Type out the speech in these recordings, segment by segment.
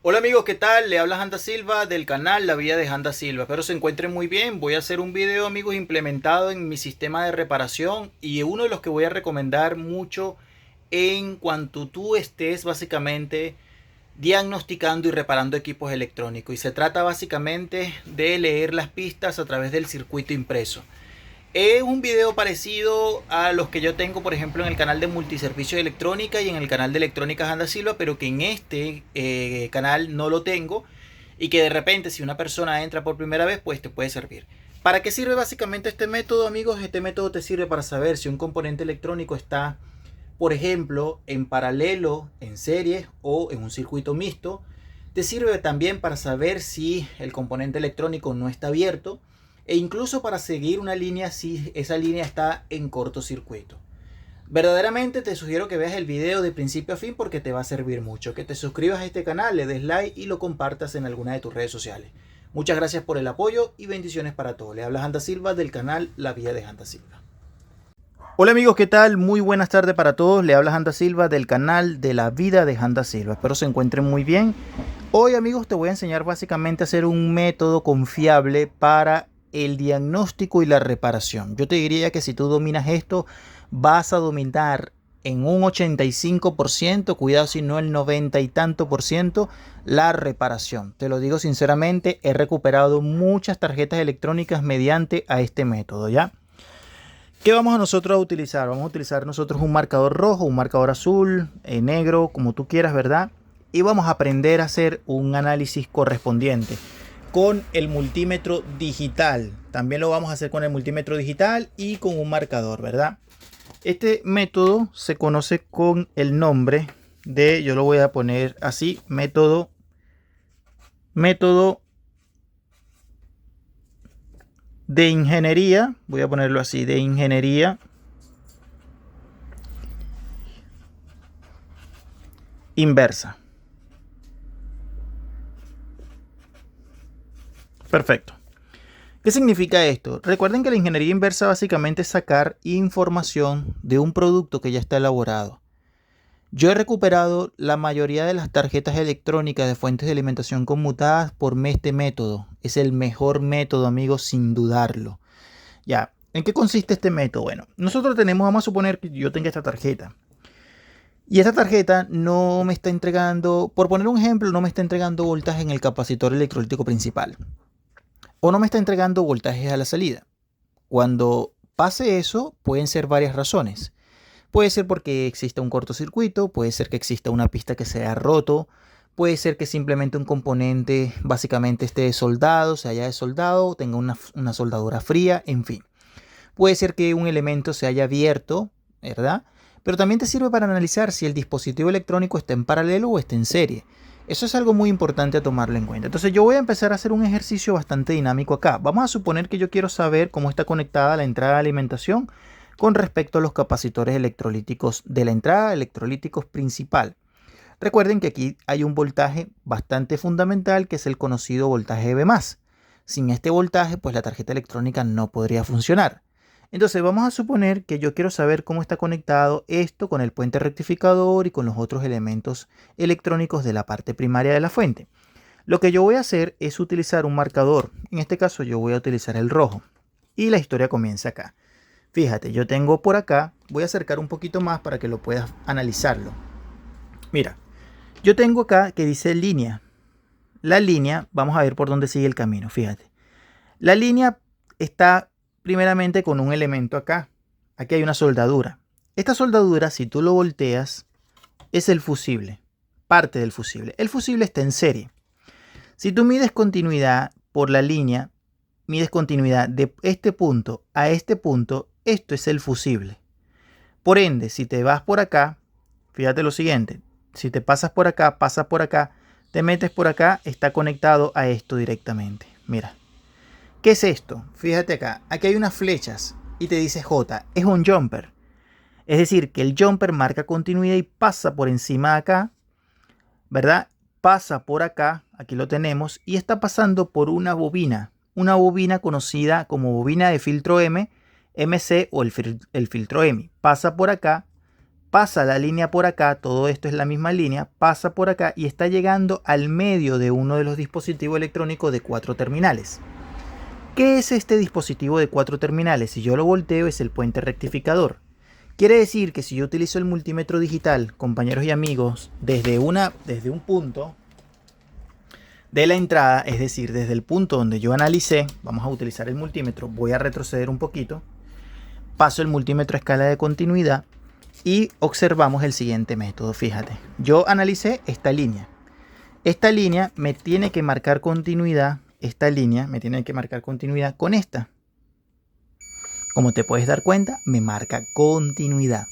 Hola amigos, ¿qué tal? Le habla Handa Silva del canal La Vida de Handa Silva. Espero se encuentren muy bien. Voy a hacer un video, amigos, implementado en mi sistema de reparación y uno de los que voy a recomendar mucho en cuanto tú estés básicamente diagnosticando y reparando equipos electrónicos. Y se trata básicamente de leer las pistas a través del circuito impreso. Es un video parecido a los que yo tengo, por ejemplo, en el canal de Multiservicio de Electrónica y en el canal de Electrónica Handa Silva, pero que en este canal no lo tengo y que de repente si una persona entra por primera vez, pues te puede servir. ¿Para qué sirve básicamente este método, amigos? Este método te sirve para saber si un componente electrónico está, por ejemplo, en paralelo, en serie o en un circuito mixto. Te sirve también para saber si el componente electrónico no está abierto e incluso para seguir una línea si esa línea está en cortocircuito. Verdaderamente te sugiero que veas el video de principio a fin porque te va a servir mucho. Que te suscribas a este canal, le des like y lo compartas en alguna de tus redes sociales. Muchas gracias por el apoyo y bendiciones para todos. Le habla Handa Silva del canal La Vida de Handa Silva. Hola amigos, ¿qué tal? Muy buenas tardes para todos. Le habla Handa Silva del canal de La Vida de Handa Silva. Espero se encuentren muy bien. Hoy amigos te voy a enseñar básicamente a hacer un método confiable para el diagnóstico y la reparación. Yo te diría que si tú dominas esto, vas a dominar en un 85%, cuidado si no el 90 y tanto por ciento, la reparación. Te lo digo sinceramente, he recuperado muchas tarjetas electrónicas mediante a este método, ¿ya? ¿Qué vamos a nosotros a utilizar? Vamos a utilizar nosotros un marcador rojo, un marcador azul, negro, como tú quieras, ¿verdad? Y vamos a aprender a hacer un análisis correspondiente con el multímetro digital. También lo vamos a hacer con el multímetro digital y con un marcador, ¿verdad? Este método se conoce con el nombre de, yo lo voy a poner así, método de ingeniería, voy a ponerlo así, de ingeniería inversa. Perfecto. ¿Qué significa esto? Recuerden que la ingeniería inversa básicamente es sacar información de un producto que ya está elaborado. Yo he recuperado la mayoría de las tarjetas electrónicas de fuentes de alimentación conmutadas por este método. Es el mejor método, amigos, sin dudarlo. Ya, ¿en qué consiste este método? Bueno, nosotros tenemos, vamos a suponer que yo tenga esta tarjeta. Y esta tarjeta no me está entregando, por poner un ejemplo, no me está entregando voltaje en el capacitor electrolítico principal. O no me está entregando voltajes a la salida. Cuando pase eso, pueden ser varias razones. Puede ser porque exista un cortocircuito, puede ser que exista una pista que se haya roto, puede ser que simplemente un componente básicamente esté soldado, se haya desoldado, tenga una soldadura fría, en fin. Puede ser que un elemento se haya abierto, ¿verdad? Pero también te sirve para analizar si el dispositivo electrónico está en paralelo o está en serie. Eso es algo muy importante a tomarlo en cuenta. Entonces yo voy a empezar a hacer un ejercicio bastante dinámico acá. Vamos a suponer que yo quiero saber cómo está conectada la entrada de alimentación con respecto a los capacitores electrolíticos de la entrada electrolíticos principal. Recuerden que aquí hay un voltaje bastante fundamental que es el conocido voltaje EB+. Sin este voltaje, pues la tarjeta electrónica no podría funcionar. Entonces vamos a suponer que yo quiero saber cómo está conectado esto con el puente rectificador y con los otros elementos electrónicos de la parte primaria de la fuente. Lo que yo voy a hacer es utilizar un marcador. En este caso yo voy a utilizar el rojo. Y la historia comienza acá. Fíjate, yo tengo por acá, voy a acercar un poquito más para que lo puedas analizarlo. Mira, yo tengo acá que dice línea. La línea, vamos a ver por dónde sigue el camino, fíjate. La línea está primeramente con un elemento acá. Aquí hay una soldadura. Esta soldadura, si tú lo volteas, es el fusible, parte del fusible. El fusible está en serie. Si tú mides continuidad por la línea, mides continuidad de este punto a este punto, esto es el fusible. Por ende, si te vas por acá, fíjate lo siguiente. Si te pasas por acá, te metes por acá, está conectado a esto directamente. Mira. ¿Qué es esto? Fíjate acá. Aquí hay unas flechas y te dice J. Es un jumper. Es decir, que el jumper marca continuidad y pasa por encima de acá, ¿verdad? Pasa por acá, aquí lo tenemos, y está pasando por una bobina conocida como bobina de filtro M, MC o el filtro M. Pasa por acá, pasa la línea por acá, todo esto es la misma línea, pasa por acá y está llegando al medio de uno de los dispositivos electrónicos de 4 terminales. ¿Qué es este dispositivo de 4 terminales? Si yo lo volteo, es el puente rectificador. Quiere decir que si yo utilizo el multímetro digital, compañeros y amigos, desde un punto de la entrada, es decir, desde el punto donde yo analicé, vamos a utilizar el multímetro, voy a retroceder un poquito, paso el multímetro a escala de continuidad y observamos el siguiente método. Fíjate, yo analicé esta línea. Esta línea me tiene que marcar continuidad. Esta línea me tiene que marcar continuidad con esta. Como te puedes dar cuenta, me marca continuidad.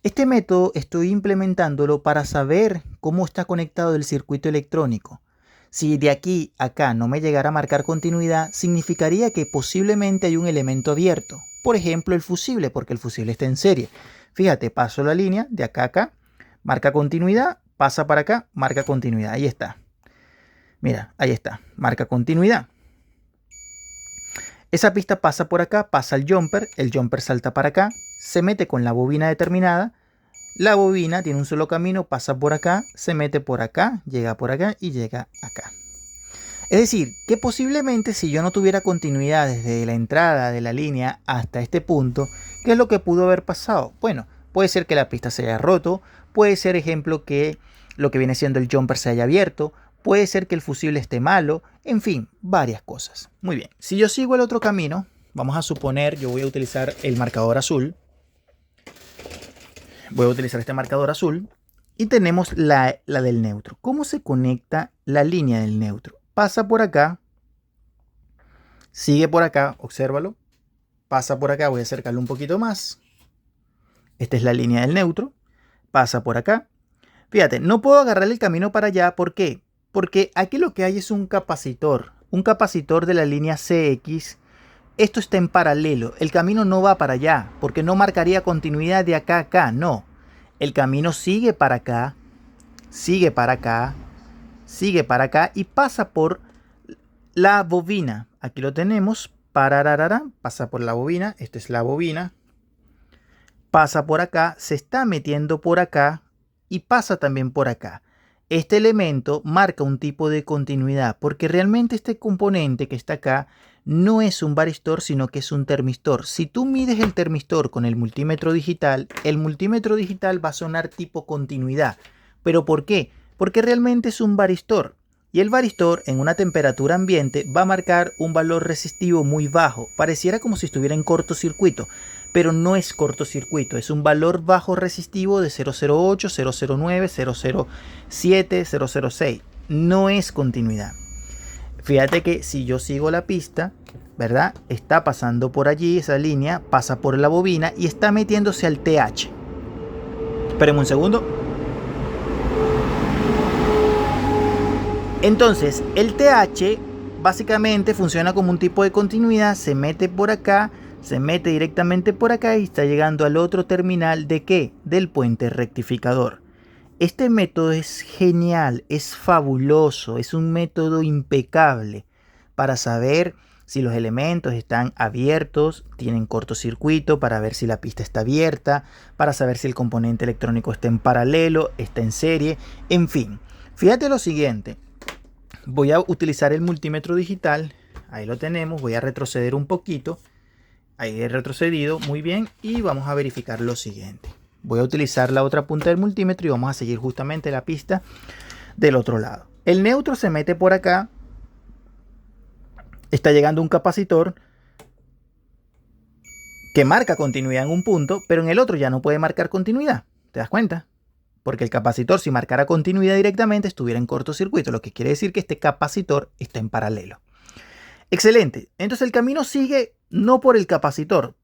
Este método estoy implementándolo para saber cómo está conectado el circuito electrónico. Si de aquí a acá no me llegara a marcar continuidad, significaría que posiblemente hay un elemento abierto. Por ejemplo, el fusible, porque el fusible está en serie. Fíjate, paso la línea de acá a acá, marca continuidad, pasa para acá, marca continuidad. Ahí está. Mira, ahí está, marca continuidad. Esa pista pasa por acá, pasa el jumper salta para acá, se mete con la bobina determinada. La bobina tiene un solo camino, pasa por acá, se mete por acá y llega acá. Es decir, que posiblemente si yo no tuviera continuidad desde la entrada de la línea hasta este punto, ¿qué es lo que pudo haber pasado? Bueno, puede ser que la pista se haya roto, puede ser, ejemplo, que lo que viene siendo el jumper se haya abierto, puede ser que el fusible esté malo, en fin, varias cosas. Muy bien, si yo sigo el otro camino, vamos a suponer, yo voy a utilizar el marcador azul. Voy a utilizar este marcador azul y tenemos la del neutro. ¿Cómo se conecta la línea del neutro? Pasa por acá, sigue por acá, obsérvalo, pasa por acá, voy a acercarlo un poquito más. Esta es la línea del neutro, pasa por acá. Fíjate, no puedo agarrar el camino para allá, ¿por qué? Porque aquí lo que hay es un capacitor de la línea CX. Esto está en paralelo, el camino no va para allá, porque no marcaría continuidad de acá a acá, no. El camino sigue para acá, sigue para acá, sigue para acá y pasa por la bobina. Aquí lo tenemos, pasa por la bobina, esta es la bobina. Pasa por acá, se está metiendo por acá y pasa también por acá. Este elemento marca un tipo de continuidad, porque realmente este componente que está acá no es un varistor, sino que es un termistor. Si tú mides el termistor con el multímetro digital va a sonar tipo continuidad. ¿Pero por qué? Porque realmente es un varistor. Y el varistor en una temperatura ambiente va a marcar un valor resistivo muy bajo. Pareciera como si estuviera en cortocircuito, pero no es cortocircuito. Es un valor bajo resistivo de 008, 009, 007, 006. No es continuidad. Fíjate que si yo sigo la pista, ¿verdad? Está pasando por allí, esa línea pasa por la bobina y está metiéndose al TH. Espérenme un segundo. Entonces, el TH básicamente funciona como un tipo de continuidad, se mete por acá, se mete directamente por acá y está llegando al otro terminal ¿de qué? Del puente rectificador. Este método es genial, es fabuloso, es un método impecable para saber si los elementos están abiertos, tienen cortocircuito, para ver si la pista está abierta, para saber si el componente electrónico está en paralelo, está en serie, en fin. Fíjate lo siguiente, voy a utilizar el multímetro digital, ahí lo tenemos, voy a retroceder un poquito, ahí he retrocedido, muy bien, y vamos a verificar lo siguiente. Voy a utilizar la otra punta del multímetro y vamos a seguir justamente la pista del otro lado. El neutro se mete por acá. Está llegando un capacitor que marca continuidad en un punto, pero en el otro ya no puede marcar continuidad. ¿Te das cuenta? Porque el capacitor, si marcara continuidad directamente, estuviera en cortocircuito, lo que quiere decir que este capacitor está en paralelo. Excelente. Entonces el camino sigue no por el capacitor.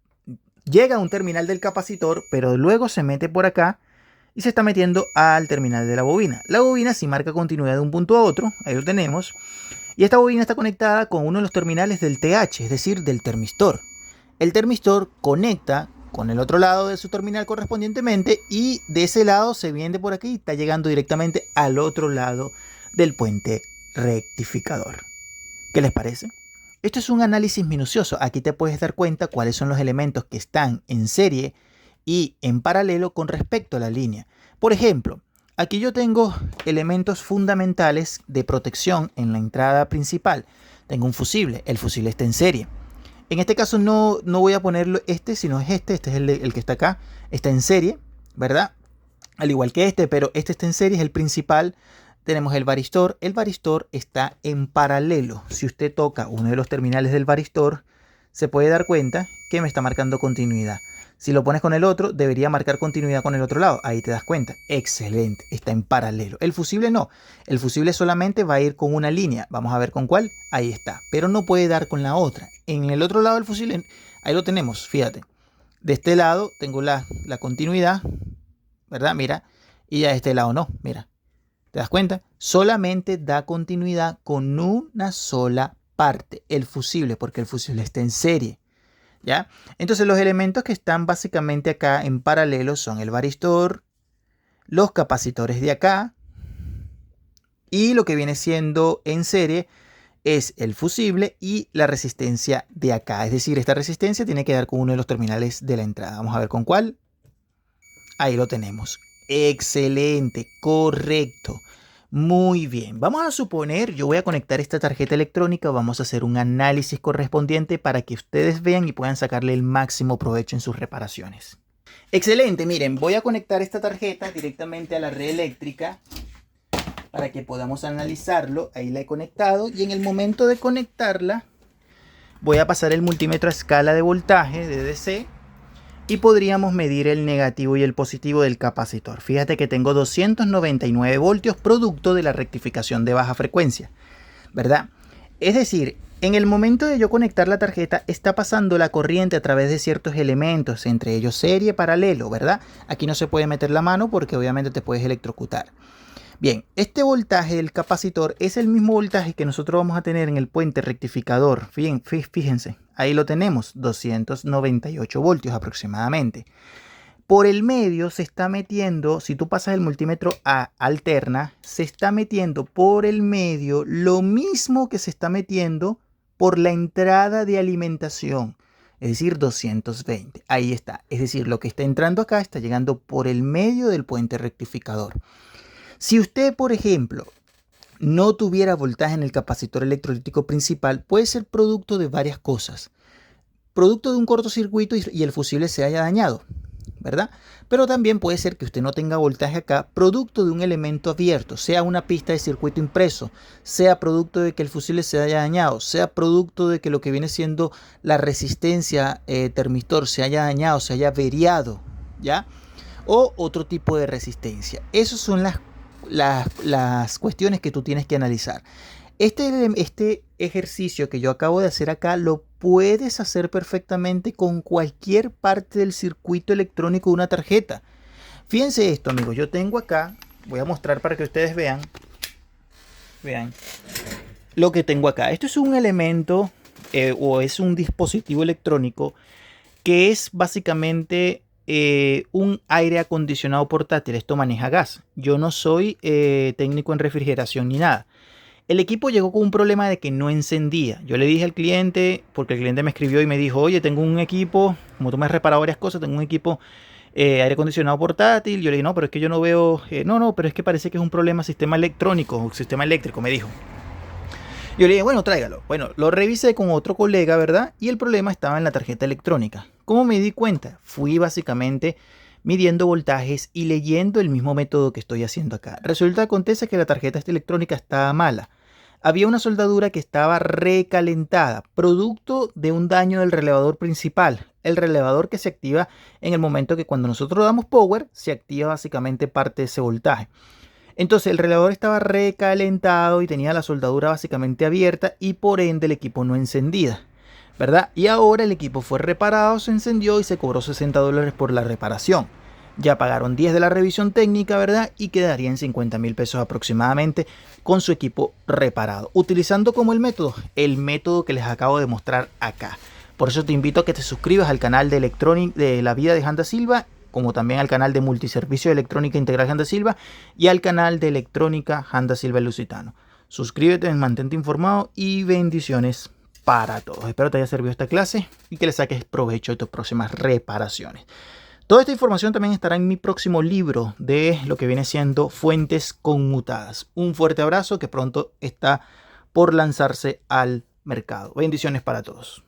Llega a un terminal del capacitor, pero luego se mete por acá y se está metiendo al terminal de la bobina. La bobina sí marca continuidad de un punto a otro, ahí lo tenemos. Y esta bobina está conectada con uno de los terminales del TH, es decir, del termistor. El termistor conecta con el otro lado de su terminal correspondientemente y de ese lado se viene por aquí y está llegando directamente al otro lado del puente rectificador. ¿Qué les parece? Esto es un análisis minucioso. Aquí te puedes dar cuenta cuáles son los elementos que están en serie y en paralelo con respecto a la línea. Por ejemplo, aquí yo tengo elementos fundamentales de protección en la entrada principal. Tengo un fusible, el fusible está en serie. En este caso no voy a ponerlo sino es este es el que está acá, está en serie, ¿verdad? Al igual que pero este está en serie, es el principal. Tenemos el varistor está en paralelo. Si usted toca uno de los terminales del varistor, se puede dar cuenta que me está marcando continuidad. Si lo pones con el otro, debería marcar continuidad con el otro lado. Ahí te das cuenta. Excelente, está en paralelo. El fusible no. El fusible solamente va a ir con una línea. Vamos a ver con cuál. Ahí está. Pero no puede dar con la otra. En el otro lado del fusible, ahí lo tenemos, fíjate. De este lado tengo la continuidad, ¿verdad? Mira. Y ya de este lado no, mira. ¿Te das cuenta? Solamente da continuidad con una sola parte, el fusible, porque el fusible está en serie. ¿Ya? Entonces los elementos que están básicamente acá en paralelo son el varistor, los capacitores de acá, y lo que viene siendo en serie es el fusible y la resistencia de acá. Es decir, esta resistencia tiene que dar con uno de los terminales de la entrada. Vamos a ver con cuál. Ahí lo tenemos. Excelente, correcto. Muy bien, vamos a suponer, yo voy a conectar esta tarjeta electrónica, vamos a hacer un análisis correspondiente para que ustedes vean y puedan sacarle el máximo provecho en sus reparaciones. Excelente, miren, voy a conectar esta tarjeta directamente a la red eléctrica para que podamos analizarlo. Ahí la he conectado y en el momento de conectarla voy a pasar el multímetro a escala de voltaje de DC. Y podríamos medir el negativo y el positivo del capacitor. Fíjate que tengo 299 voltios producto de la rectificación de baja frecuencia, ¿verdad? Es decir, en el momento de yo conectar la tarjeta está pasando la corriente a través de ciertos elementos, entre ellos serie, paralelo, ¿verdad? Aquí no se puede meter la mano porque obviamente te puedes electrocutar. Bien, este voltaje del capacitor es el mismo voltaje que nosotros vamos a tener en el puente rectificador. Fíjense, ahí lo tenemos, 298 voltios aproximadamente. Por el medio se está metiendo, si tú pasas el multímetro a alterna, se está metiendo por el medio lo mismo que se está metiendo por la entrada de alimentación. Es decir, 220. Ahí está. Es decir, lo que está entrando acá está llegando por el medio del puente rectificador. Si usted, por ejemplo, no tuviera voltaje en el capacitor electrolítico principal, puede ser producto de varias cosas. Producto de un cortocircuito y el fusible se haya dañado, ¿verdad? Pero también puede ser que usted no tenga voltaje acá, producto de un elemento abierto, sea una pista de circuito impreso, sea producto de que el fusible se haya dañado, sea producto de que lo que viene siendo la resistencia termistor se haya dañado, se haya averiado, ¿ya? O otro tipo de resistencia. Esas son las cuestiones que tú tienes que analizar. Este ejercicio que yo acabo de hacer acá lo puedes hacer perfectamente con cualquier parte del circuito electrónico de una tarjeta. Fíjense esto, amigos. Yo tengo acá, voy a mostrar para que ustedes vean lo que tengo acá. Esto es un elemento o es un dispositivo electrónico que es básicamente un aire acondicionado portátil. Esto maneja gas. Yo no soy técnico en refrigeración ni nada. El equipo llegó con un problema de que no encendía. Yo le dije al cliente, porque el cliente me escribió y me dijo, oye, tengo un equipo, como tú me has reparado varias cosas, tengo un equipo aire acondicionado portátil. Yo le dije, no, pero es que yo no veo, no, pero es que parece que es un problema sistema electrónico o sistema eléctrico, me dijo. Yo le dije, bueno, tráigalo. Bueno, lo revisé con otro colega, ¿verdad? Y el problema estaba en la tarjeta electrónica. ¿Cómo me di cuenta? Fui básicamente midiendo voltajes y leyendo el mismo método que estoy haciendo acá. Resulta, acontece que la tarjeta electrónica estaba mala. Había una soldadura que estaba recalentada, producto de un daño del relevador principal. El relevador que se activa en el momento que cuando nosotros damos power, se activa básicamente parte de ese voltaje. Entonces el relevador estaba recalentado y tenía la soldadura básicamente abierta y por ende el equipo no encendía, ¿verdad? Y ahora el equipo fue reparado, se encendió y se cobró $60 por la reparación. Ya pagaron 10 de la revisión técnica, ¿verdad? Y quedarían 50.000 pesos aproximadamente con su equipo reparado. Utilizando como el método que les acabo de mostrar acá. Por eso te invito a que te suscribas al canal de La Vida de Handa Silva, como también al canal de Multiservicio de Electrónica Integral Handa Silva y al canal de Electrónica Handa Silva El Lusitano. Suscríbete, mantente informado y bendiciones para todos. Espero te haya servido esta clase y que le saques provecho de tus próximas reparaciones. Toda esta información también estará en mi próximo libro de lo que viene siendo fuentes conmutadas. Un fuerte abrazo que pronto está por lanzarse al mercado. Bendiciones para todos.